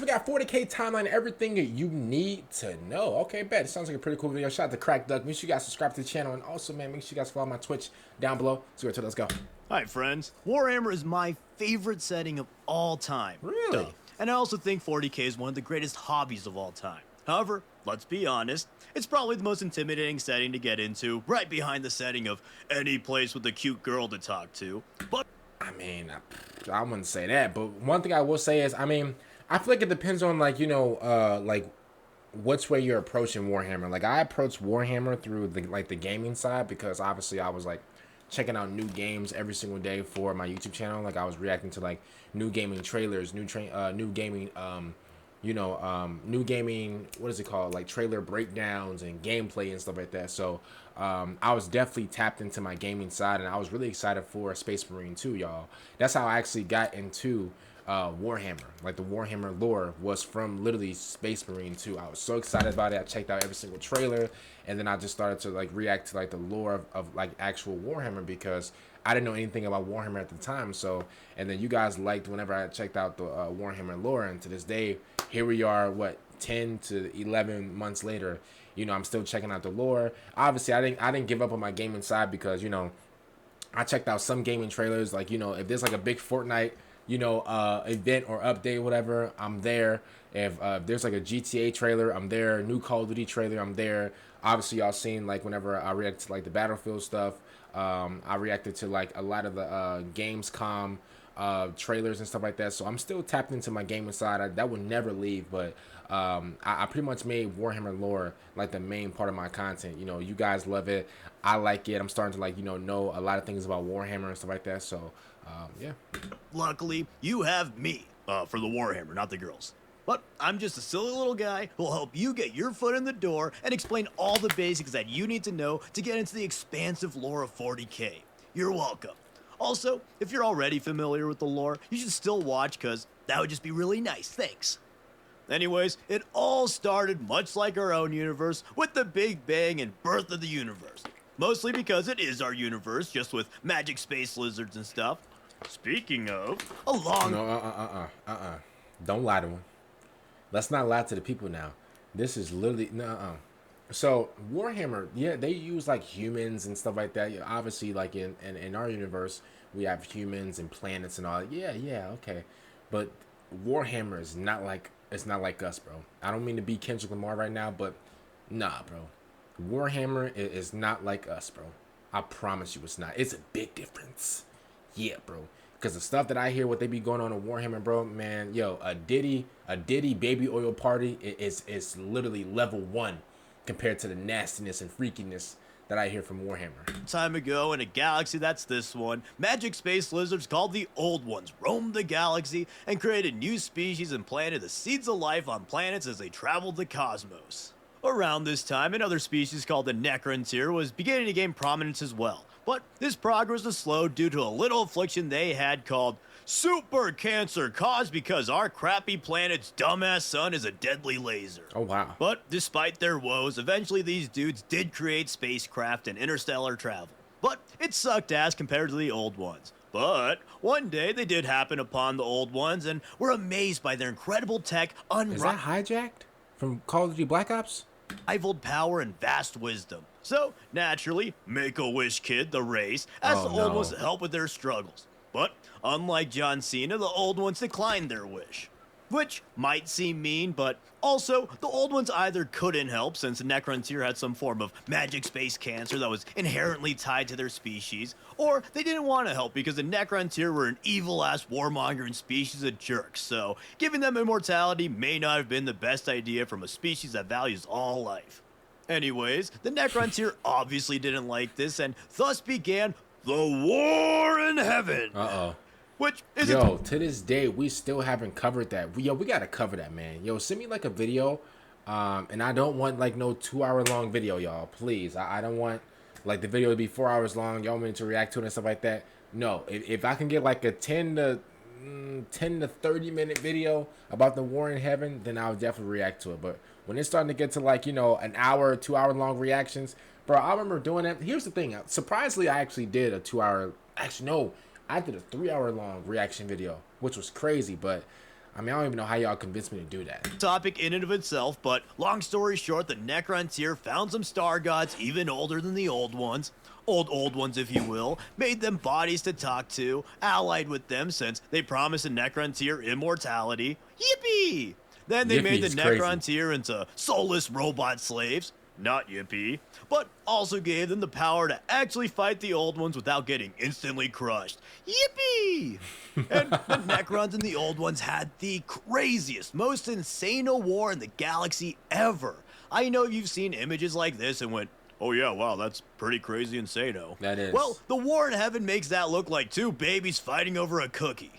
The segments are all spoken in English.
got 40K timeline, everything that you need to know. Okay, bet. It sounds like a pretty cool video. Shout out to Crack Duck. Make sure you guys subscribe to the channel. And also, man, make sure you guys follow my Twitch down below. So let's go. Hi, friends. Warhammer is my favorite setting of all time. Really? Duh. And I also think 40K is one of the greatest hobbies of all time. However, let's be honest, it's probably the most intimidating setting to get into, right behind the setting of any place with a cute girl to talk to. But I mean, I wouldn't say that, but one thing I will say is, I mean, I feel like it depends on, like, you know, like which way you're approaching Warhammer. Like, I approach Warhammer through the gaming side, because obviously I was like checking out new games every single day for my YouTube channel. Like, I was reacting to like new gaming trailers, new gaming new gaming, what is it called, like trailer breakdowns and gameplay and stuff like that. So I was definitely tapped into my gaming side, and I was really excited for Space Marine 2, y'all. That's how I actually got into Warhammer. Like, the Warhammer lore was from literally Space Marine 2. I was so excited about it. I checked out every single trailer, and then I just started to like react to like the lore of like actual Warhammer, because I didn't know anything about Warhammer at the time. So, and then you guys liked whenever I checked out the Warhammer lore, and to this day, here we are, what, 10 to 11 months later, you know, I'm still checking out the lore. Obviously, I didn't give up on my gaming side, because, you know, I checked out some gaming trailers. Like, you know, if there's like a big Fortnite, you know, event or update, whatever, I'm there. If there's like a GTA trailer, I'm there. New Call of Duty trailer, I'm there. Obviously, y'all seen, like, whenever I react to like the Battlefield stuff, I reacted to like a lot of the Gamescom trailers and stuff like that. So I'm still tapped into my gaming side. That would never leave. But I pretty much made Warhammer lore like the main part of my content. You know, you guys love it, I like it. I'm starting to, like, you know a lot of things about Warhammer and stuff like that. So yeah. luckily, you have me for the Warhammer, not the girls. But I'm just a silly little guy who'll help you get your foot in the door and explain all the basics that you need to know to get into the expansive lore of 40K. You're welcome. Also, if you're already familiar with the lore, you should still watch, because that would just be really nice. Thanks. Anyways, it all started much like our own universe, with the Big Bang and birth of the universe. Mostly because it is our universe, just with magic space lizards and stuff. Speaking of, No, don't lie to him. Let's not lie to the people now. This is literally So Warhammer, yeah, they use like humans and stuff like that. Yeah, obviously, like in our universe, we have humans and planets and all. Yeah, okay. But Warhammer is not like, it's not like us, bro. I don't mean to be Kendrick Lamar right now, but nah, bro. Warhammer is not like us, bro. I promise you, it's not. It's a big difference. Yeah, bro. Because the stuff that I hear, what they be going on in Warhammer, bro, man, yo, a Diddy baby oil party is literally level 1 compared to the nastiness and freakiness that I hear from Warhammer. time ago, in a galaxy that's this one, magic space lizards called the Old Ones roamed the galaxy and created new species and planted the seeds of life on planets as they traveled the cosmos. Around this time, another species called the Necrontyr was beginning to gain prominence as well, but this progress was slowed due to a little affliction they had called super cancer, caused because our crappy planet's dumbass sun is a deadly laser. Oh, wow. But despite their woes, eventually these dudes did create spacecraft and interstellar travel. But it sucked ass compared to the Old Ones. But one day they did happen upon the Old Ones and were amazed by their incredible tech, Is that hijacked from Call of Duty Black Ops? unrivaled power and vast wisdom. So, naturally, Make-A-Wish Kid, the race, asked Oh, the Old no. Ones to help with their struggles. But, unlike John Cena, the Old Ones declined their wish. Which might seem mean, but also, the Old Ones either couldn't help since the Necrontyr had some form of magic space cancer that was inherently tied to their species, or they didn't want to help because the Necrontyr were an evil-ass warmongering species of jerks, so giving them immortality may not have been the best idea from a species that values all life. Anyways, the Necrontyr obviously didn't like this, and thus began the War in Heaven. Uh-oh. Which is Yo, to this day, we still haven't covered that. We gotta cover that, man. Yo, send me like a video, and I don't want like no 2-hour long video, y'all. Please, I don't want like the video to be 4 hours long. Y'all want me to react to it and stuff like that. No, if I can get like a 10 to 30 minute video about the War in Heaven, then I'll definitely react to it. But when it's starting to get to like, you know, an hour, 2-hour long reactions, bro, I remember doing that. Here's the thing. Surprisingly, I actually did a 2-hour. Actually, no. I did a 3-hour long reaction video, which was crazy, but I mean, I don't even know how y'all convinced me to do that. Topic in and of itself, but long story short, the Necrontyr found some star gods even older than the old ones. Old ones, if you will, made them bodies to talk to, allied with them since they promised the Necrontyr immortality. Yippee! Then they made the Necrontyr into soulless robot slaves. Not yippee, but also gave them the power to actually fight the old ones without getting instantly crushed. Yippee! And the Necrons and the old ones had the craziest, most insane war in the galaxy ever. I know you've seen images like this and went, oh yeah, wow, that's pretty crazy insano. That is. Well, the war in heaven makes that look like two babies fighting over a cookie.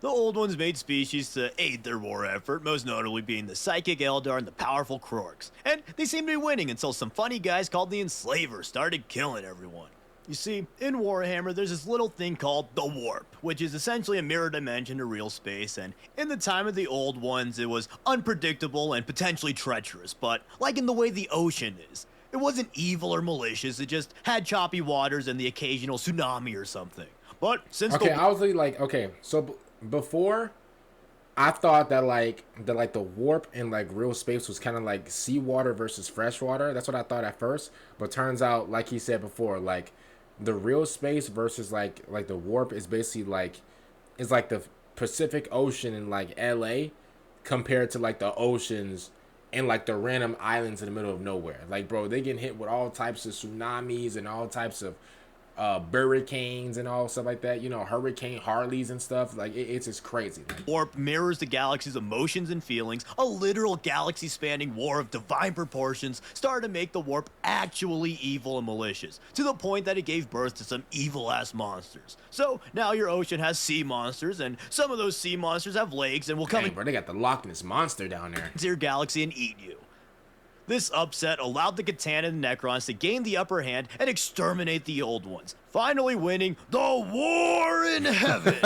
The old ones made species to aid their war effort, most notably being the psychic Eldar and the powerful Kroks. And they seemed to be winning until some funny guys called the Enslavers started killing everyone. You see, in Warhammer, there's this little thing called the Warp, which is essentially a mirror dimension to real space, and in the time of the old ones, it was unpredictable and potentially treacherous, but like in the way the ocean is. It wasn't evil or malicious, it just had choppy waters and the occasional tsunami or something. But since I was like, okay, so before, I thought that the warp in like real space was kind of like seawater versus freshwater. That's what I thought at first, but turns out, like he said before, like the real space versus like the warp is basically like the Pacific Ocean in like LA compared to like the oceans and like the random islands in the middle of nowhere. Like, bro, they getting hit with all types of tsunamis and all types of hurricanes and all stuff like that, you know, Hurricane Harleys and stuff. Like, it's just crazy. Warp mirrors the galaxy's emotions and feelings. A literal galaxy-spanning war of divine proportions started to make the warp actually evil and malicious, to the point that it gave birth to some evil-ass monsters. So now your ocean has sea monsters, and some of those sea monsters have legs and will come bro, they got the Loch Ness Monster down there into your galaxy and eat you. This upset allowed the Catan and the Necrons to gain the upper hand and exterminate the old ones, finally winning the war in heaven.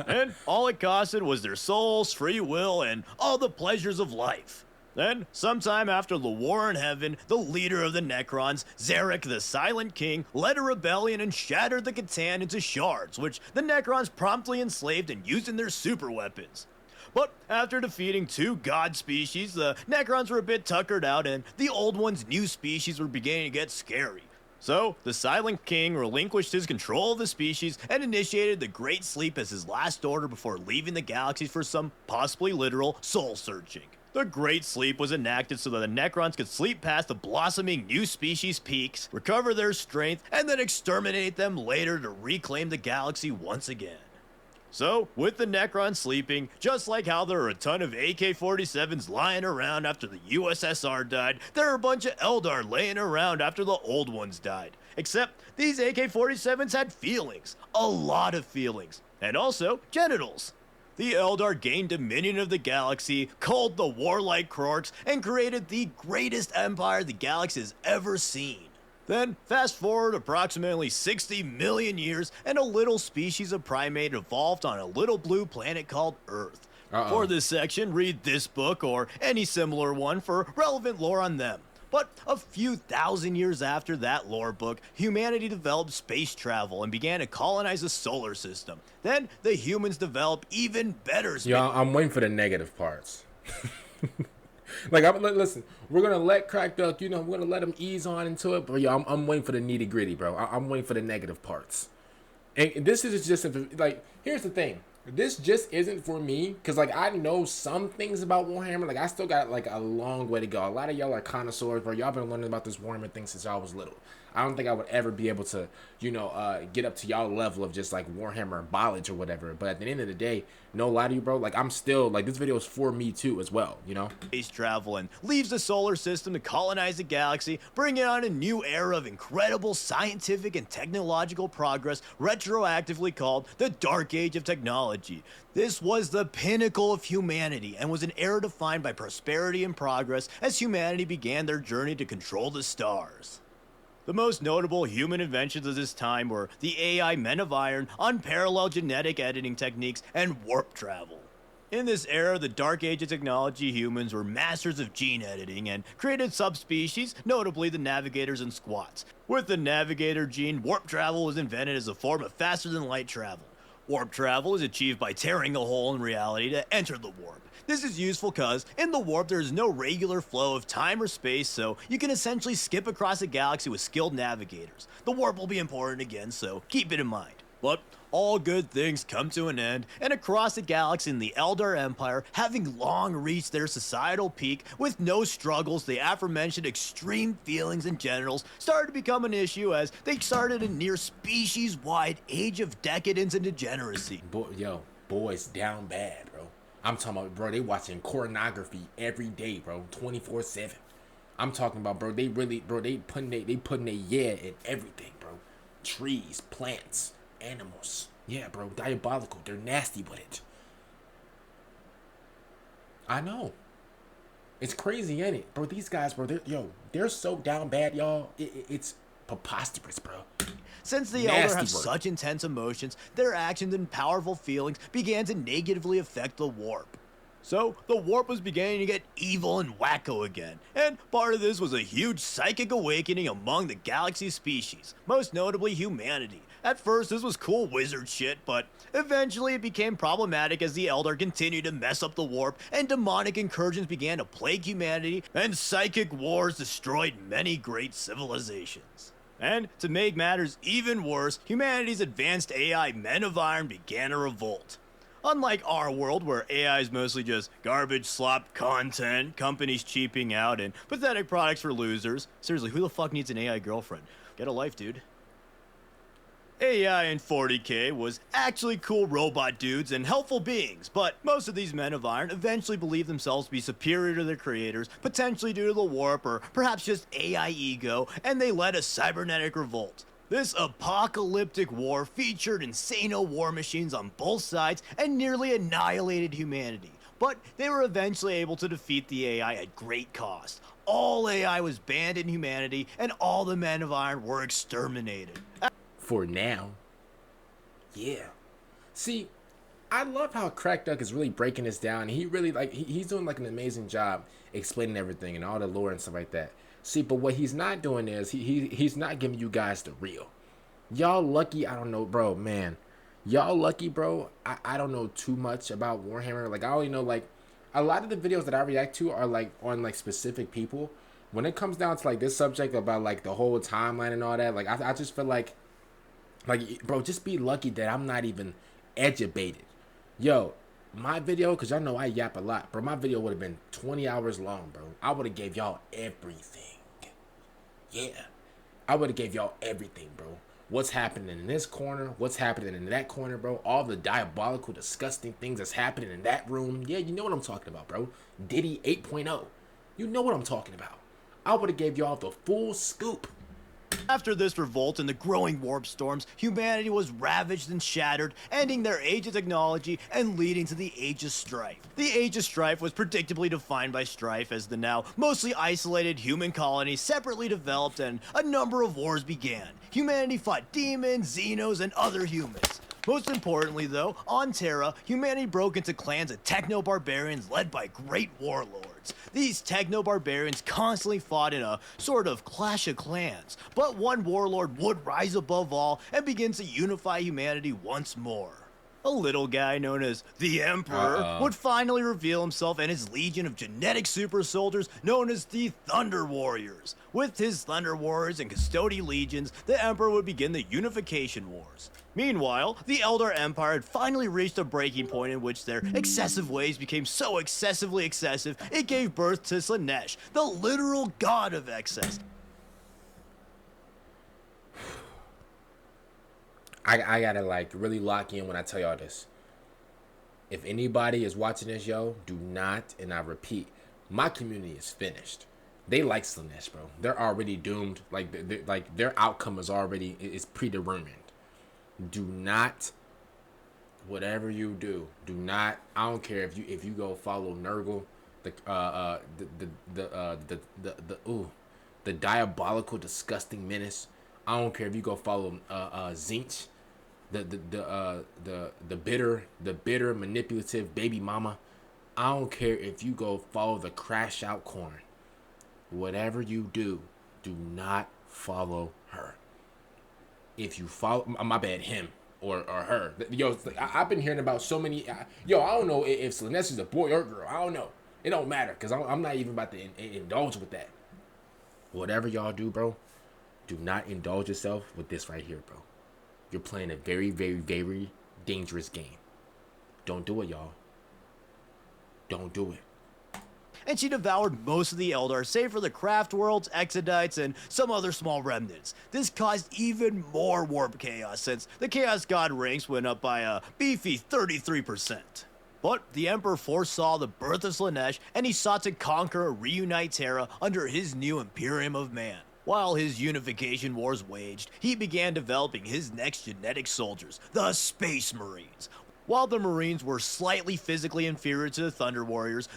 And all it costed was their souls, free will, and all the pleasures of life. Then, sometime after the war in heaven, the leader of the Necrons, Zarek the Silent King, led a rebellion and shattered the Catan into shards, which the Necrons promptly enslaved and used in their super weapons. But after defeating two god species, the Necrons were a bit tuckered out and the old ones' new species were beginning to get scary. So, the Silent King relinquished his control of the species and initiated the Great Sleep as his last order before leaving the galaxy for some possibly literal soul searching. The Great Sleep was enacted so that the Necrons could sleep past the blossoming new species peaks, recover their strength, and then exterminate them later to reclaim the galaxy once again. So, with the Necrons sleeping, just like how there are a ton of AK-47s lying around after the USSR died, there are a bunch of Eldar laying around after the old ones died. Except, these AK-47s had feelings. A lot of feelings. And also, genitals. The Eldar gained dominion of the galaxy, culled the warlike Kroks, and created the greatest empire the galaxy has ever seen. Then, fast forward approximately 60 million years, and a little species of primate evolved on a little blue planet called Earth. For this section, read this book or any similar one for relevant lore on them. But a few thousand years after that lore book, humanity developed space travel and began to colonize the solar system. Then, the humans developed even better space. Yeah, I'm waiting for the negative parts. Like, listen, we're gonna let Crack Duck, you know, we're gonna let him ease on into it, but yo, I'm waiting for the nitty gritty, bro. I'm waiting for the negative parts. And this is just like, here's the thing, this just isn't for me, because like I know some things about Warhammer. Like, I still got like a long way to go. A lot of y'all are connoisseurs, bro. Y'all been learning about this Warhammer thing since y'all was little. I don't think I would ever be able to, you know, get up to y'all level of just like Warhammer knowledge or whatever. But at the end of the day, no lie to you, bro, like I'm still like, this video is for me too as well, you know. Space travel and leaves the solar system to colonize the galaxy, bringing on a new era of incredible scientific and technological progress, retroactively called the Dark Age of Technology. This was the pinnacle of humanity and was an era defined by prosperity and progress as humanity began their journey to control the stars. The most notable human inventions of this time were the AI Men of Iron, unparalleled genetic editing techniques, and warp travel. In this era, the Dark Age of Technology humans were masters of gene editing and created subspecies, notably the Navigators and Squats. With the Navigator gene, warp travel was invented as a form of faster-than-light travel. Warp travel is achieved by tearing a hole in reality to enter the warp. This is useful because in the warp there is no regular flow of time or space, so you can essentially skip across a galaxy with skilled navigators. The warp will be important again, so keep it in mind. But all good things come to an end, and across the galaxy in the Eldar Empire, having long reached their societal peak with no struggles, the aforementioned extreme feelings and genitals started to become an issue as they started a near species-wide age of decadence and degeneracy. Boys down bad, bro. I'm talking about, bro, they watching pornography every day, bro, 24/7. I'm talking about, bro, they putting their yeah in everything, bro. Trees, plants, animals. Yeah, bro, diabolical. They're nasty with it. I know. It's crazy, ain't it? Bro, these guys, bro, they're so down bad, y'all. It's preposterous, bro. Since the Eldar have such intense emotions, their actions and powerful feelings began to negatively affect the warp. So, the warp was beginning to get evil and wacko again, and part of this was a huge psychic awakening among the galaxy's species, most notably humanity. At first, this was cool wizard shit, but eventually it became problematic as the Eldar continued to mess up the warp, and demonic incursions began to plague humanity, and psychic wars destroyed many great civilizations. And to make matters even worse, humanity's advanced AI Men of Iron began a revolt. Unlike our world, where AI is mostly just garbage slop content, companies cheaping out, and pathetic products for losers. Seriously, who the fuck needs an AI girlfriend? Get a life, dude. AI in 40K was actually cool robot dudes and helpful beings, but most of these Men of Iron eventually believed themselves to be superior to their creators, potentially due to the warp or perhaps just AI ego, and they led a cybernetic revolt. This apocalyptic war featured insano war machines on both sides and nearly annihilated humanity, but they were eventually able to defeat the AI at great cost. All AI was banned in humanity, and all the Men of Iron were exterminated. For now. Yeah. See, I love how Crack Duck is really breaking this down. He really, he's doing, an amazing job explaining everything and all the lore and stuff like that. See, but what he's not doing is, he's not giving you guys the real. Y'all lucky, I don't know, bro, man. Y'all lucky, bro. I don't know too much about Warhammer. I only know, a lot of the videos that I react to are, on, specific people. When it comes down to, this subject about, the whole timeline and all that, I just feel like, bro, just be lucky that I'm not even educated. Yo, my video, because y'all know I yap a lot, bro, my video would have been 20 hours long, bro. I would have gave y'all everything. Yeah. I would have gave y'all everything, bro. What's happening in this corner, what's happening in that corner, bro. All the diabolical, disgusting things that's happening in that room. Yeah, you know what I'm talking about, bro. Diddy 8.0. You know what I'm talking about. I would have gave y'all the full scoop. After this revolt and the growing warp storms, humanity was ravaged and shattered, ending their age of technology and leading to the Age of Strife. The Age of Strife was predictably defined by strife as the now mostly isolated human colony separately developed and a number of wars began. Humanity fought demons, xenos, and other humans. Most importantly, though, on Terra, humanity broke into clans of techno-barbarians led by great warlords. These techno-barbarians constantly fought in a sort of clash of clans, but one warlord would rise above all and begin to unify humanity once more. A little guy known as the Emperor would finally reveal himself and his legion of genetic super soldiers known as the Thunder Warriors. With his Thunder Warriors and Custody legions, the Emperor would begin the Unification Wars. Meanwhile, the Eldar Empire had finally reached a breaking point in which their excessive ways became so excessively excessive, it gave birth to Slanesh, the literal god of excess. I gotta really lock in when I tell y'all this. If anybody is watching this, yo, do not, and I repeat, my community is finished. They like Slanesh, bro. They're already doomed. Their outcome is predetermined. Do not, whatever you do, do not. I don't care if you go follow Nurgle, the diabolical, disgusting menace. I don't care if you go follow Zinch, the bitter, manipulative baby mama. I don't care if you go follow the crash out corn. Whatever you do not follow her. If you follow, my bad, him. or her. Yo, I've been hearing about so many. Yo, I don't know if Slanesh is a boy or girl. I don't know. It don't matter because I'm not even about to indulge with that. Whatever y'all do, bro, do not indulge yourself with this right here, bro. You're playing a very, very, very dangerous game. Don't do it, y'all. Don't do it. And she devoured most of the Eldar, save for the Craft Worlds, Exodites, and some other small remnants. This caused even more warp chaos, since the Chaos God ranks went up by a beefy 33%. But the Emperor foresaw the birth of Slanesh, and he sought to conquer and reunite Terra under his new Imperium of Man. While his unification wars waged, he began developing his next genetic soldiers, the Space Marines. While the Marines were slightly physically inferior to the Thunder Warriors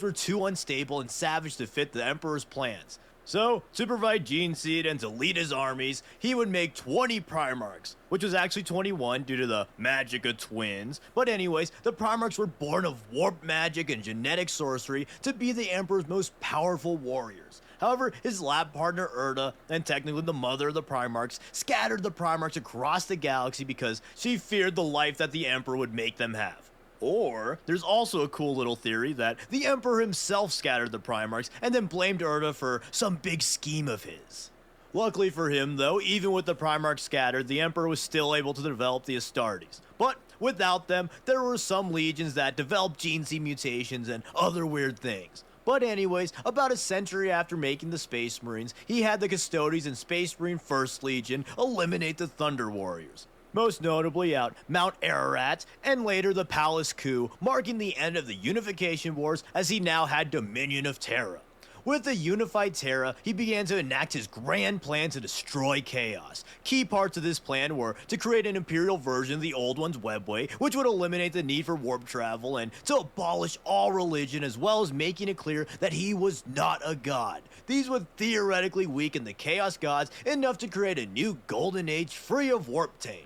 were too unstable and savage to fit the Emperor's plans. So, to provide gene seed and to lead his armies, he would make 20 Primarchs, which was actually 21 due to the magic of twins. But anyways, the Primarchs were born of warp magic and genetic sorcery to be the Emperor's most powerful warriors. However, his lab partner Erda, and technically the mother of the Primarchs, scattered the Primarchs across the galaxy because she feared the life that the Emperor would make them have. Or, there's also a cool little theory that the Emperor himself scattered the Primarchs and then blamed Erda for some big scheme of his. Luckily for him, though, even with the Primarchs scattered, the Emperor was still able to develop the Astartes. But without them, there were some legions that developed gene seed mutations and other weird things. But anyways, about a century after making the Space Marines, he had the Custodes and Space Marine 1st Legion eliminate the Thunder Warriors. Most notably out Mount Ararat, and later the Palace Coup, marking the end of the Unification Wars as he now had dominion of Terra. With the unified Terra, he began to enact his grand plan to destroy chaos. Key parts of this plan were to create an imperial version of the Old One's webway, which would eliminate the need for warp travel, and to abolish all religion, as well as making it clear that he was not a god. These would theoretically weaken the Chaos Gods enough to create a new golden age free of warp taint.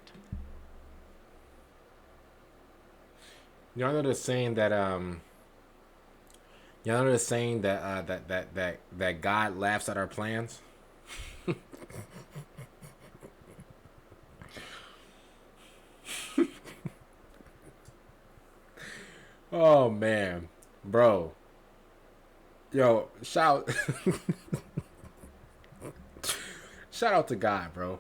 Y'all know the saying that that God laughs at our plans. Oh man, bro. Yo, shout shout out to God, bro.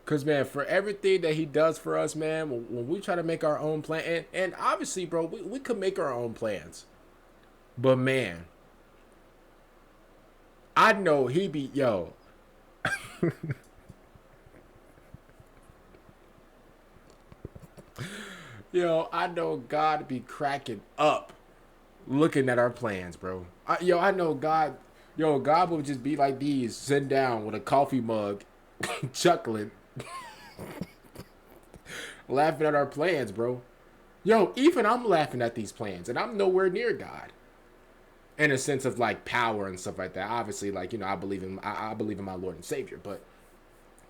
Cause man, for everything that he does for us, man, when we try to make our own plan, and obviously, bro, we could make our own plans. But man, I know he be yo. Yo, I know God be cracking up looking at our plans, bro. I know God. Yo, God would just be like these, sitting down with a coffee mug, chuckling, laughing at our plans, bro. Yo, even I'm laughing at these plans, and I'm nowhere near God. In a sense of like power and stuff like that. Obviously, like, you know, I believe in my Lord and Savior, but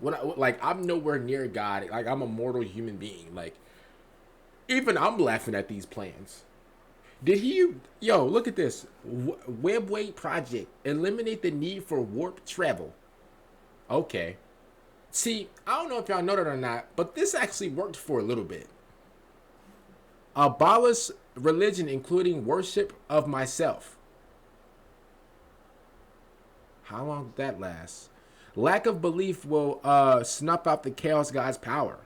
I'm nowhere near God. Like, I'm a mortal human being. Like, even I'm laughing at these plans. Did he? Yo, look at this. Webway project. Eliminate the need for warp travel. Okay. See, I don't know if y'all know that or not, but this actually worked for a little bit. Abolish religion, including worship of myself. How long did that last? Lack of belief will snuff out the Chaos God's power.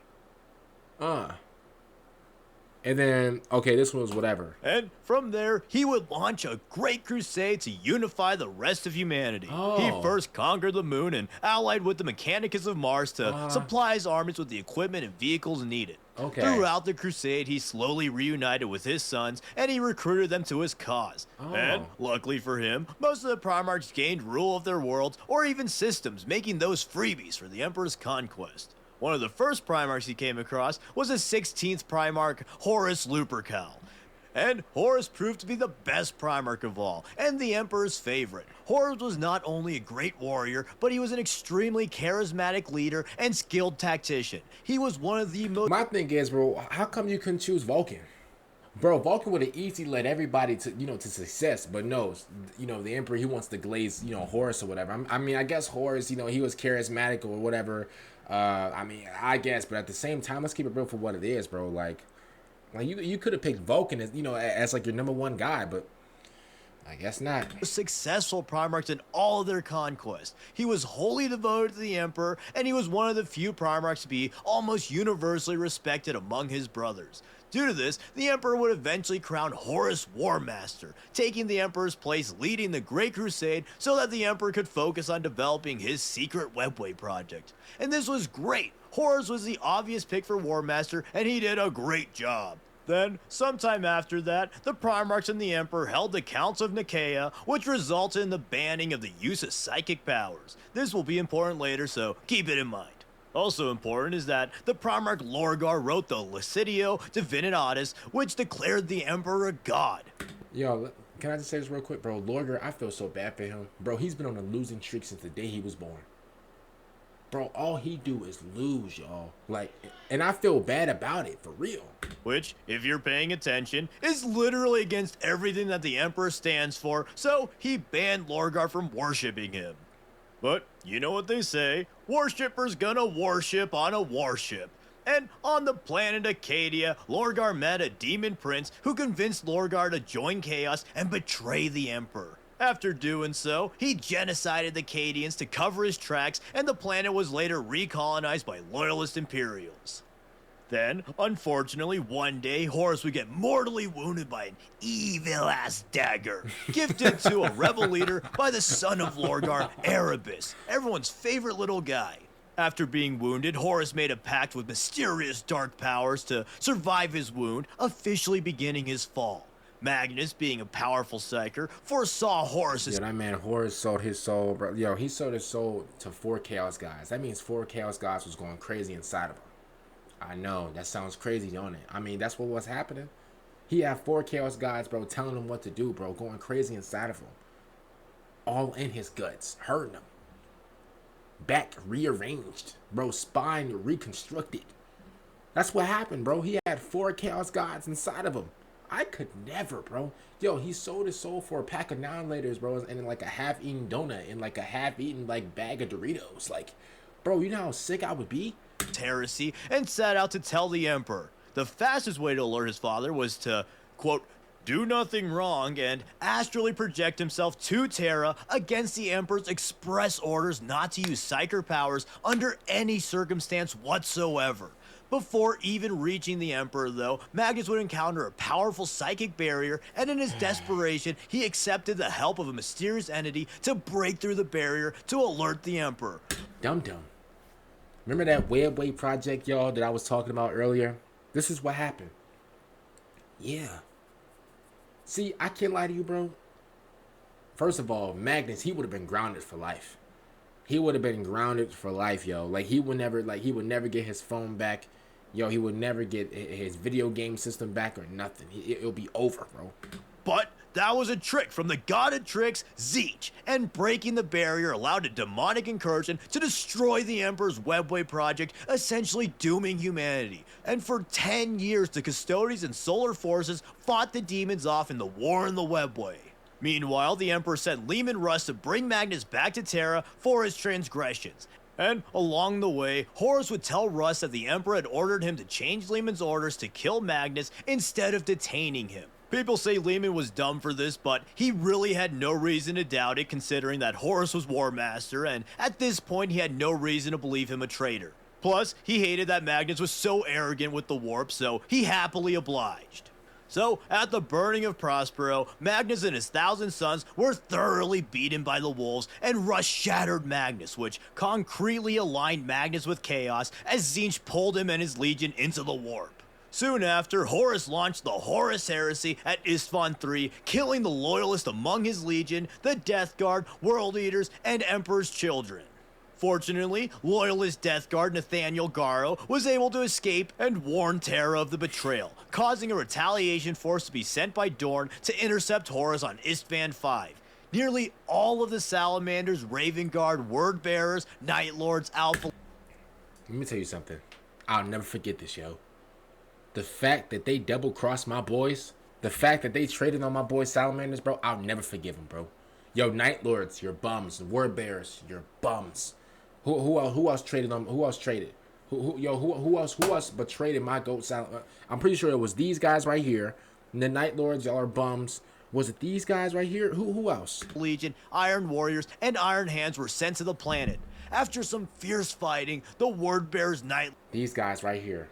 And then, okay, this one was whatever. And from there, he would launch a great crusade to unify the rest of humanity. Oh. He first conquered the moon and allied with the Mechanicus of Mars to supply his armies with the equipment and vehicles needed. Okay. Throughout the crusade, he slowly reunited with his sons, and he recruited them to his cause. And, luckily for him, most of the Primarchs gained rule of their worlds, or even systems, making those freebies for the Emperor's conquest. One of the first Primarchs he came across was the 16th Primarch, Horus Lupercal. And Horus proved to be the best Primarch of all, and the Emperor's favorite. Horus was not only a great warrior, but he was an extremely charismatic leader and skilled tactician. He was one of the most... My thing is, bro, how come you couldn't choose Vulcan? Bro, Vulcan would have easily led everybody to, to success, but no, the Emperor, he wants to glaze, Horus or whatever. I mean, I guess Horus, he was charismatic or whatever, I mean, I guess, but at the same time, let's keep it real for what it is, bro. Like you could have picked Vulcan as as like your number one guy, but I guess not. Successful Primarchs in all of their conquests. He was wholly devoted to the Emperor, and he was one of the few Primarchs to be almost universally respected among his brothers. Due to this, the Emperor would eventually crown Horus War Master, taking the Emperor's place leading the Great Crusade so that the Emperor could focus on developing his secret Webway project. And this was great. Horus was the obvious pick for War Master, and he did a great job. Then, sometime after that, the Primarchs and the Emperor held the Counts of Nicaea, which resulted in the banning of the use of psychic powers. This will be important later, so keep it in mind. Also important is that the Primarch Lorgar wrote the Lucidio Divinitatis, which declared the Emperor a god. Yo, can I just say this real quick, bro? Lorgar, I feel so bad for him. Bro, he's been on a losing streak since the day he was born. Bro, all he do is lose, y'all. Like, and I feel bad about it, for real. Which, if you're paying attention, is literally against everything that the Emperor stands for, so he banned Lorgar from worshipping him. But, you know what they say, worshippers gonna worship on a warship. And on the planet Acadia, Lorgar met a demon prince who convinced Lorgar to join Chaos and betray the Emperor. After doing so, he genocided the Cadians to cover his tracks, and the planet was later recolonized by loyalist Imperials. Then, unfortunately, one day, Horus would get mortally wounded by an evil-ass dagger, gifted to a rebel leader by the son of Lorgar, Erebus, everyone's favorite little guy. After being wounded, Horus made a pact with mysterious dark powers to survive his wound, officially beginning his fall. Magnus, being a powerful psyker, foresaw Horus's... Yo, that man Horus sold his soul, bro. Yo, he sold his soul to 4 Chaos Gods. That means 4 Chaos Gods was going crazy inside of him. I know, that sounds crazy, don't it? I mean, that's what was happening. He had 4 Chaos Gods, bro, telling him what to do, bro, going crazy inside of him. All in his guts, hurting him. Back rearranged, bro, spine reconstructed. That's what happened, bro. He had 4 Chaos Gods inside of him. I could never, bro. Yo, he sold his soul for a pack of 9-laters, bro, and like a half-eaten donut and like a half-eaten like bag of Doritos. Like, bro, you know how sick I would be? Heresy, and set out to tell the Emperor. The fastest way to alert his father was to, quote, do nothing wrong and astrally project himself to Terra against the Emperor's express orders not to use psyker powers under any circumstance whatsoever. Before even reaching the Emperor, though, Magnus would encounter a powerful psychic barrier, and in his desperation, he accepted the help of a mysterious entity to break through the barrier to alert the Emperor. Dum-dum. Remember that Webway project, y'all, that I was talking about earlier? This is what happened. Yeah. See, I can't lie to you, bro. First of all, Magnus, he would have been grounded for life. He would have been grounded for life, yo. Like, he would never get his phone back. Yo, he would never get his video game system back or nothing. It'll be over, bro. But that was a trick from the god of tricks, Zeech, and breaking the barrier allowed a demonic incursion to destroy the Emperor's Webway project, essentially dooming humanity. And for 10 years, the Custodes and Solar Forces fought the demons off in the War in the Webway. Meanwhile, the Emperor sent Leman Russ to bring Magnus back to Terra for his transgressions. And along the way, Horus would tell Russ that the Emperor had ordered him to change Leman's orders to kill Magnus instead of detaining him. People say Leman was dumb for this, but he really had no reason to doubt it considering that Horus was War Master, and at this point he had no reason to believe him a traitor. Plus, he hated that Magnus was so arrogant with the warp, so he happily obliged. So, at the burning of Prospero, Magnus and his 1,000 sons were thoroughly beaten by the wolves, and Russ shattered Magnus, which concretely aligned Magnus with Chaos as Tzeentch pulled him and his legion into the warp. Soon after, Horus launched the Horus heresy at Isstvan III, killing the loyalists among his legion, the Death Guard, World Eaters, and Emperor's children. Fortunately, loyalist Death Guard Nathaniel Garo was able to escape and warn Terra of the betrayal, causing a retaliation force to be sent by Dorn to intercept Horus on Isstvan V. Nearly all of the Salamanders, Raven Guard, Word Bearers, Night Lords, Alpha... Let me tell you something. I'll never forget this, yo. The fact that they double-crossed my boys, the fact that they traded on my boys Salamanders, bro, I'll never forgive them, bro. Yo, Night Lords, you're bums. Word Bearers, you're bums. Who else traded them? Who else traded? Who else but traded my goat salad? I'm pretty sure it was these guys right here. And the Night Lords, y'all are bums. Was it these guys right here? Who else? Legion, Iron Warriors, and Iron Hands were sent to the planet. After some fierce fighting, the Word Bearers Night These guys right here.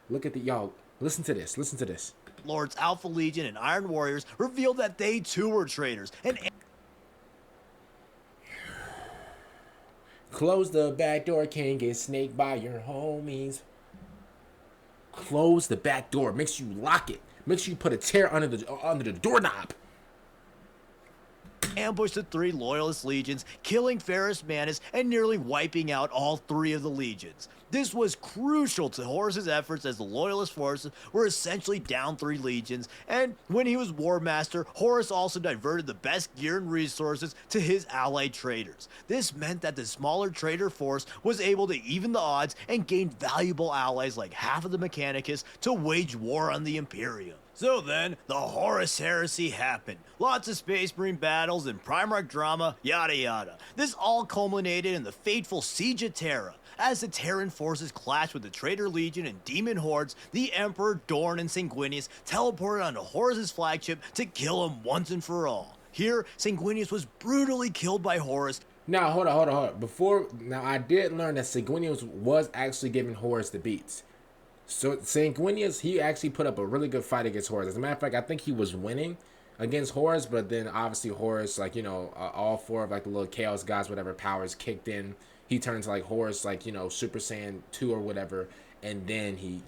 Look at the y'all. Listen to this. Listen to this. Lords, Alpha Legion, and Iron Warriors revealed that they too were traitors. And Close the back door. Can't get snaked by your homies. Close the back door. Make sure you lock it. Make sure you put a tear under the doorknob. ambushed the 3 Loyalist legions, killing Ferrus Manus and nearly wiping out all 3 of the legions. This was crucial to Horus's efforts as the Loyalist forces were essentially down 3 legions, and when he was War Master, Horus also diverted the best gear and resources to his allied traitors. This meant that the smaller traitor force was able to even the odds and gain valuable allies like half of the Mechanicus to wage war on the Imperium. So then, the Horus heresy happened. Lots of Space Marine battles and Primarch drama, yada yada. This all culminated in the fateful Siege of Terra. As the Terran forces clashed with the Traitor Legion and Demon Hordes, the Emperor, Dorn, and Sanguinius teleported onto Horus's flagship to kill him once and for all. Here, Sanguinius was brutally killed by Horus. Now, hold on. Now, I did learn that Sanguinius was actually giving Horus the beats. So, Sanguinius, he actually put up a really good fight against Horus. As a matter of fact, I think he was winning against Horus, but then obviously Horus, like, all 4 of, like, the little Chaos Gods, whatever, powers kicked in. He turned to, like, Horus, like, Super Saiyan 2 or whatever, and then he,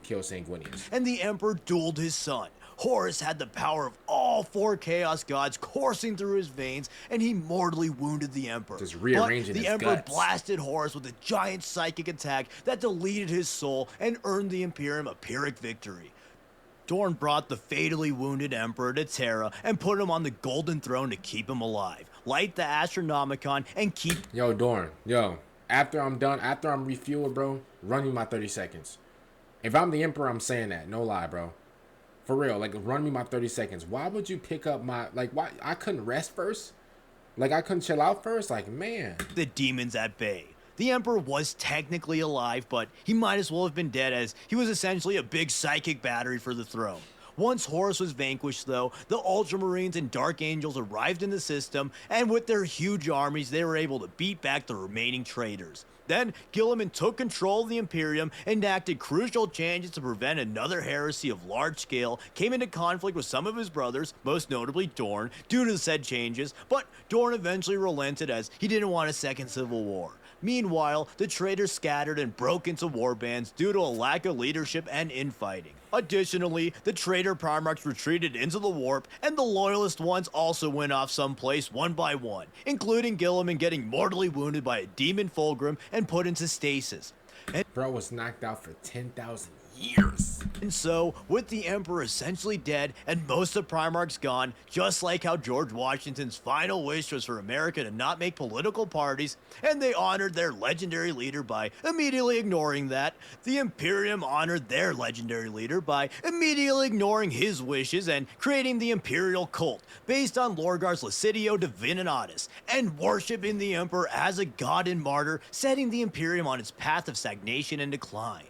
killed Sanguinius. And the Emperor dueled his son. Horus had the power of all 4 Chaos Gods coursing through his veins, and he mortally wounded the Emperor. Just rearranging but the his Emperor guts. blasted Horus with a giant psychic attack that deleted his soul and earned the Imperium a Pyrrhic victory. Dorn brought the fatally wounded Emperor to Terra and put him on the Golden Throne to keep him alive. Light the Astronomicon and keep... Yo, Dorn. After I'm done, after I'm refueled, bro, run me my 30 seconds. If I'm the Emperor, I'm saying that. No lie, bro. For real, like, run me my 30 seconds. Why would you pick up my... Like, why? I couldn't rest first? Like, I couldn't chill out first? Like, man. The demons at bay. The Emperor was technically alive, but he might as well have been dead as he was essentially a big psychic battery for the throne. Once Horus was vanquished, though, the Ultramarines and Dark Angels arrived in the system, and with their huge armies, they were able to beat back the remaining traitors. Then, Guilliman took control of the Imperium, enacted crucial changes to prevent another heresy of large scale, came into conflict with some of his brothers, most notably Dorn, due to said changes, but Dorn eventually relented as he didn't want a second civil war. Meanwhile, the traitors scattered and broke into warbands due to a lack of leadership and infighting. Additionally, the traitor Primarchs retreated into the warp, and the loyalist ones also went off someplace one by one, including Guilliman getting mortally wounded by a demon Fulgrim and put into stasis. Bro was knocked out for 10,000 years. And so, with the Emperor essentially dead and most of Primarchs gone, just like how George Washington's final wish was for America to not make political parties, and they honored their legendary leader by immediately ignoring that, the Imperium honored their legendary leader by immediately ignoring his wishes and creating the Imperial cult, based on Lorgar's Licidio Divinitatis, and worshiping the Emperor as a god and martyr, setting the Imperium on its path of stagnation and decline.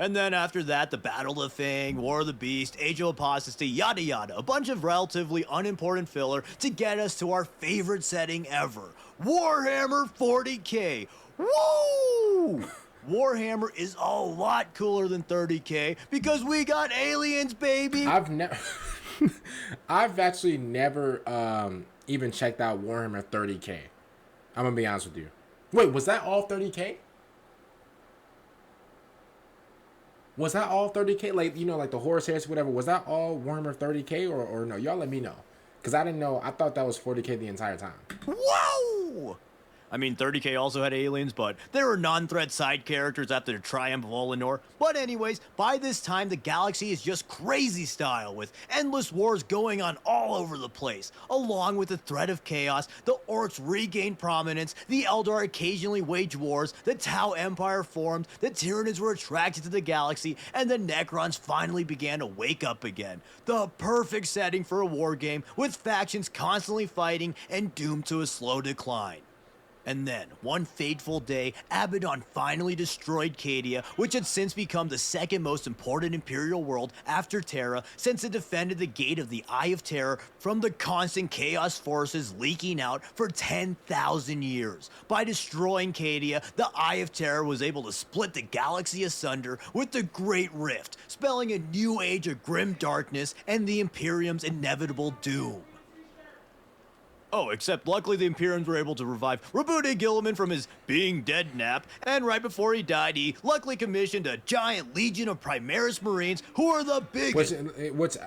And then after that, the Battle of the Fang, War of the Beast, Age of Apostasy, yada yada, a bunch of relatively unimportant filler to get us to our favorite setting ever, Warhammer 40k. Woo! Warhammer is a lot cooler than 30k because we got aliens, baby! I've actually never even checked out Warhammer 30k. I'm gonna be honest with you. Wait, was that all 30k? Was that all 30k? Like, like the Horus Heresy, whatever. Was that all Warhammer 30k or no? Y'all let me know. Because I didn't know. I thought that was 40k the entire time. Whoa! I mean, 30k also had aliens, but there were non-threat side characters after the triumph of Olinor. But anyways, by this time, the galaxy is just crazy style, with endless wars going on all over the place. Along with the threat of chaos, the Orcs regained prominence, the Eldar occasionally waged wars, the Tau Empire formed, the Tyranids were attracted to the galaxy, and the Necrons finally began to wake up again. The perfect setting for a war game, with factions constantly fighting and doomed to a slow decline. And then, one fateful day, Abaddon finally destroyed Cadia, which had since become the second most important Imperial world after Terra, since it defended the gate of the Eye of Terror from the constant chaos forces leaking out for 10,000 years. By destroying Cadia, the Eye of Terror was able to split the galaxy asunder with the Great Rift, spelling a new age of grim darkness and the Imperium's inevitable doom. Oh, except luckily the Imperiums were able to revive Rabute Gilliman from his being dead nap, and right before he died, he luckily commissioned a giant legion of Primaris Marines who are the biggest.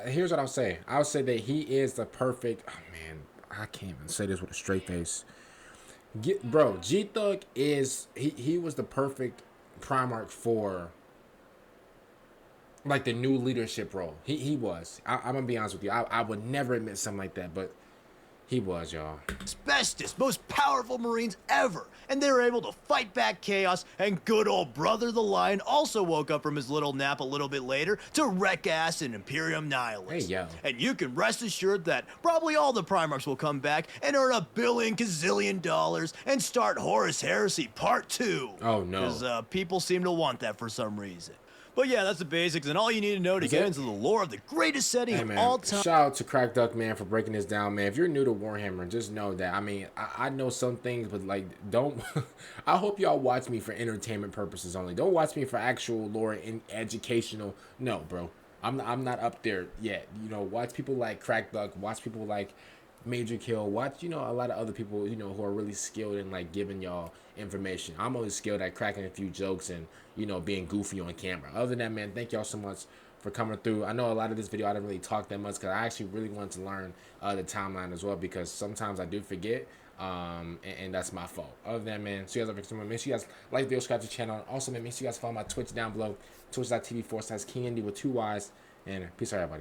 Here's what I'll say. I'll say that he is the perfect. Oh man, I can't even say this with a straight face. Bro, G Thug is he was the perfect Primarch for like the new leadership role. He was. I'm gonna be honest with you. I would never admit something like that, but he was, y'all. Bestest, most powerful Marines ever, and they were able to fight back chaos, and good old Brother the Lion also woke up from his little nap a little bit later to wreck ass in Imperium Nihilus. Hey, yo. And you can rest assured that probably all the Primarchs will come back and earn $1 billion and start Horus Heresy Part 2. Oh, no. Because people seem to want that for some reason. But yeah, that's the basics, and all you need to know to get into the lore of the greatest setting of all time. Shout out to Crack Duck, man, for breaking this down, man. If you're new to Warhammer, just know that, I mean, I know some things, but, like, don't... I hope y'all watch me for entertainment purposes only. Don't watch me for actual lore and educational... No, bro. I'm not up there yet. You know, watch people like Crack Duck. Watch people like Major Kill. Watch, you know, a lot of other people, you know, who are really skilled in, like, giving y'all information. I'm always skilled at cracking a few jokes and, you know, being goofy on camera. Other than that, man, thank y'all so much for coming through. I know a lot of this video I didn't really talk that much because I actually really wanted to learn the timeline as well, because sometimes I do forget, and that's my fault. Other than that, man, so you guys are for make sure you guys like the video, subscribe to the channel. Also, man, make sure you guys follow my Twitch down below, twitch.tv/KingIndy with 2 Y's, and peace out, everybody.